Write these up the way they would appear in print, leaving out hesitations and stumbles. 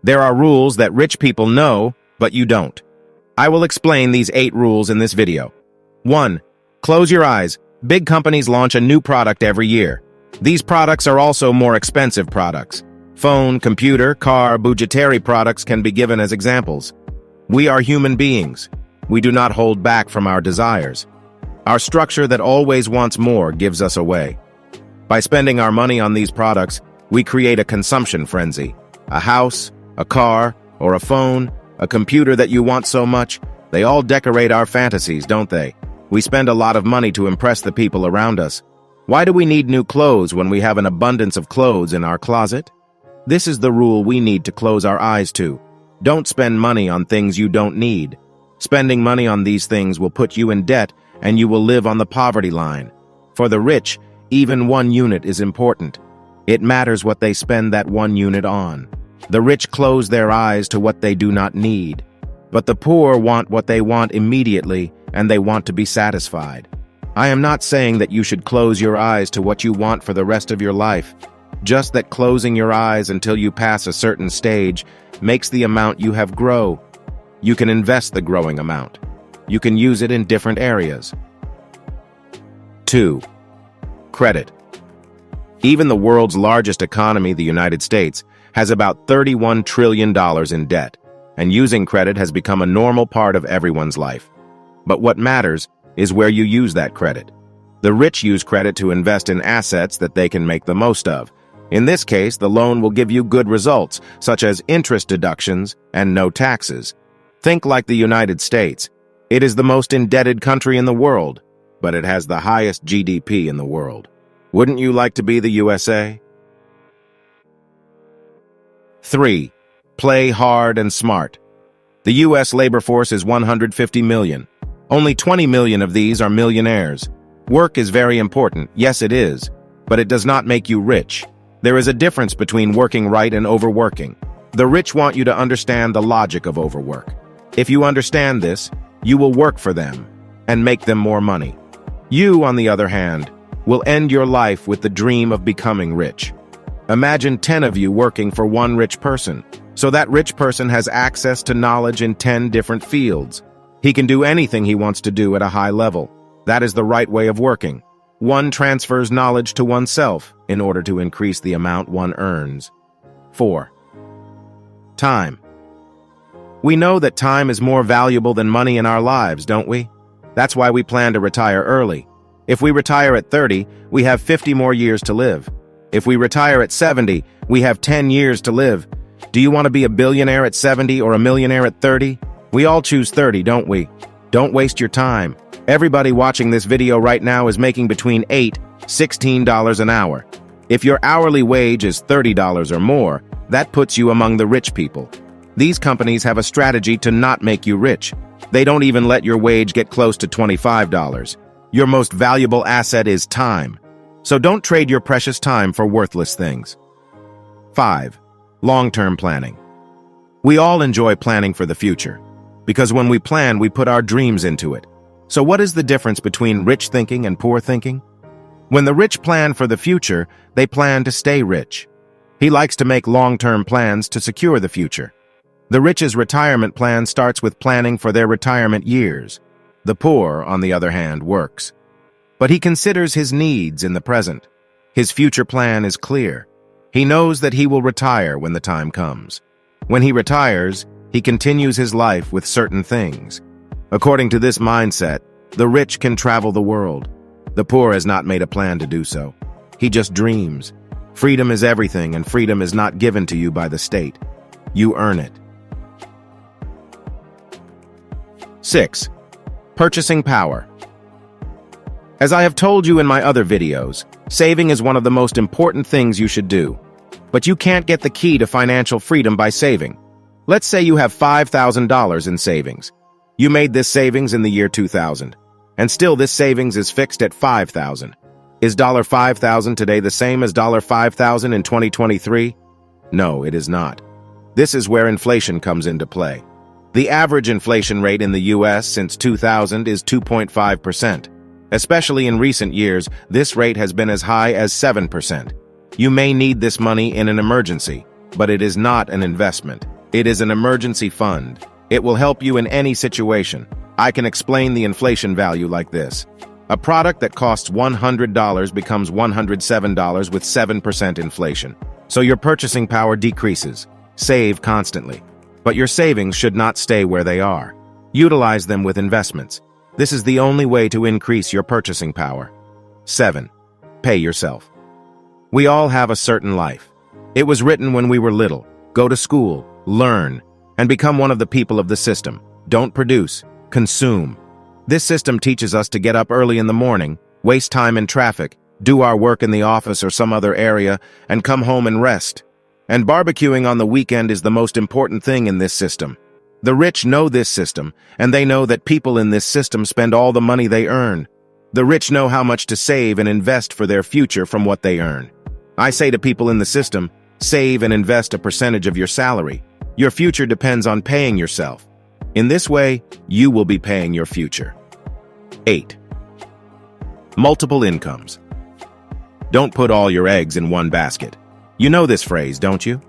There are rules that rich people know, but you don't. I will explain these 8 rules in this video. 1. Close your eyes. Big companies launch a new product every year. These products are also more expensive products. Phone, computer, car, budgetary products can be given as examples. We are human beings. We do not hold back from our desires. Our structure that always wants more gives us away. By spending our money on these products, we create a consumption frenzy. A house, a car, or a phone, a computer that you want so much, they all decorate our fantasies, don't they? We spend a lot of money to impress the people around us. Why do we need new clothes when we have an abundance of clothes in our closet? This is the rule we need to close our eyes to. Don't spend money on things you don't need. Spending money on these things will put you in debt, and you will live on the poverty line. For the rich, even 1 unit is important. It matters what they spend that 1 unit on. The rich close their eyes to what they do not need. But the poor want what they want immediately, and they want to be satisfied. I am not saying that you should close your eyes to what you want for the rest of your life. Just that closing your eyes until you pass a certain stage makes the amount you have grow. You can invest the growing amount. You can use it in different areas. 2. Credit. Even the world's largest economy, the United States, has about $31 trillion in debt, and using credit has become a normal part of everyone's life. But what matters is where you use that credit. The rich use credit to invest in assets that they can make the most of. In this case, the loan will give you good results, such as interest deductions and no taxes. Think like the United States. It is the most indebted country in the world, but it has the highest GDP in the world. Wouldn't you like to be the USA? 3. Play hard and smart. The U.S. labor force is 150 million. Only 20 million of these are millionaires. Work is very important, yes it is, but it does not make you rich. There is a difference between working right and overworking. The rich want you to understand the logic of overwork. If you understand this, you will work for them and make them more money. You, on the other hand, will end your life with the dream of becoming rich. Imagine 10 of you working for one rich person, so that rich person has access to knowledge in 10 different fields. He can do anything he wants to do at a high level. That is the right way of working. One transfers knowledge to oneself in order to increase the amount one earns. 4. Time. We know that time is more valuable than money in our lives, don't we? That's why we plan to retire early. If we retire at 30, we have 50 more years to live. If we retire at 70, we have 10 years to live. Do you want to be a billionaire at 70 or a millionaire at 30? We all choose 30, don't we? Don't waste your time. Everybody watching this video right now is making between $8 and $16 an hour. If your hourly wage is $30 or more, that puts you among the rich people. These companies have a strategy to not make you rich. They don't even let your wage get close to $25. Your most valuable asset is time. So don't trade your precious time for worthless things. 5. Long-term planning. We all enjoy planning for the future, because when we plan, we put our dreams into it. So what is the difference between rich thinking and poor thinking? When the rich plan for the future, they plan to stay rich. He likes to make long-term plans to secure the future. The rich's retirement plan starts with planning for their retirement years. The poor, on the other hand, works. But he considers his needs in the present. His future plan is clear. He knows that he will retire when the time comes. When he retires, he continues his life with certain things. According to this mindset, the rich can travel the world. The poor has not made a plan to do so. He just dreams. Freedom is everything, and freedom is not given to you by the state. You earn it. 6. Purchasing power. As I have told you in my other videos, saving is one of the most important things you should do. But you can't get the key to financial freedom by saving. Let's say you have $5,000 in savings. You made this savings in the year 2000, and still this savings is fixed at $5,000. Is $5,000 today the same as $5,000 in 2023? No, it is not. This is where inflation comes into play. The average inflation rate in the U.S. since 2000 is 2.5%. Especially in recent years, this rate has been as high as 7%. You may need this money in an emergency, but it is not an investment. It is an emergency fund. It will help you in any situation. I can explain the inflation value like this. A product that costs $100 becomes $107 with 7% inflation. So your purchasing power decreases. Save constantly. But your savings should not stay where they are. Utilize them with investments. This is the only way to increase your purchasing power. 7. Pay yourself. We all have a certain life. It was written when we were little. Go to school, learn, and become one of the people of the system. Don't produce, consume. This system teaches us to get up early in the morning, waste time in traffic, do our work in the office or some other area, and come home and rest. And barbecuing on the weekend is the most important thing in this system. The rich know this system, and they know that people in this system spend all the money they earn. The rich know how much to save and invest for their future from what they earn. I say to people in the system, save and invest a percentage of your salary. Your future depends on paying yourself. In this way, you will be paying your future. 8. Multiple incomes. Don't put all your eggs in one basket. You know this phrase, don't you?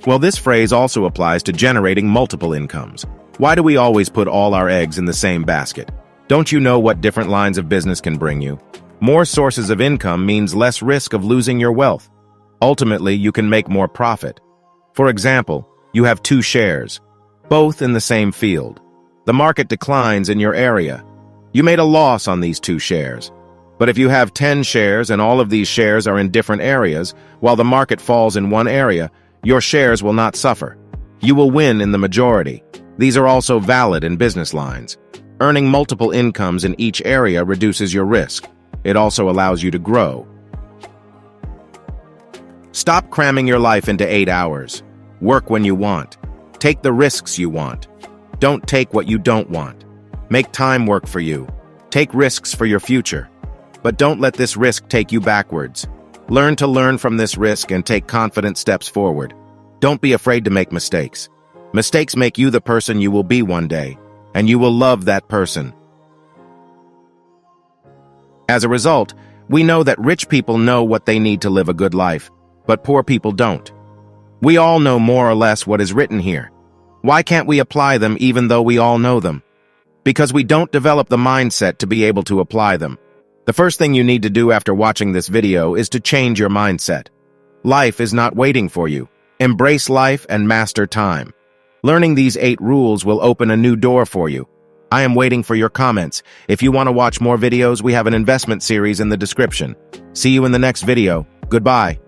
Well, this phrase also applies to generating multiple incomes. Why do we always put all our eggs in the same basket? Don't you know what different lines of business can bring you? More sources of income means less risk of losing your wealth. Ultimately, you can make more profit. For example, you have 2 shares, both in the same field. The market declines in your area. You made a loss on these 2 shares. But if you have 10 shares and all of these shares are in different areas, while the market falls in one area, your shares will not suffer. You will win in the majority. These are also valid in business lines. Earning multiple incomes in each area reduces your risk. It also allows you to grow. Stop cramming your life into 8 hours. Work when you want. Take the risks you want. Don't take what you don't want. Make time work for you. Take risks for your future. But don't let this risk take you backwards. Learn to learn from this risk and take confident steps forward. Don't be afraid to make mistakes. Mistakes make you the person you will be one day, and you will love that person. As a result, we know that rich people know what they need to live a good life, but poor people don't. We all know more or less what is written here. Why can't we apply them even though we all know them? Because we don't develop the mindset to be able to apply them. The first thing you need to do after watching this video is to change your mindset. Life is not waiting for you. Embrace life and master time. Learning these 8 rules will open a new door for you. I am waiting for your comments. If you want to watch more videos, we have an investment series in the description. See you in the next video. Goodbye.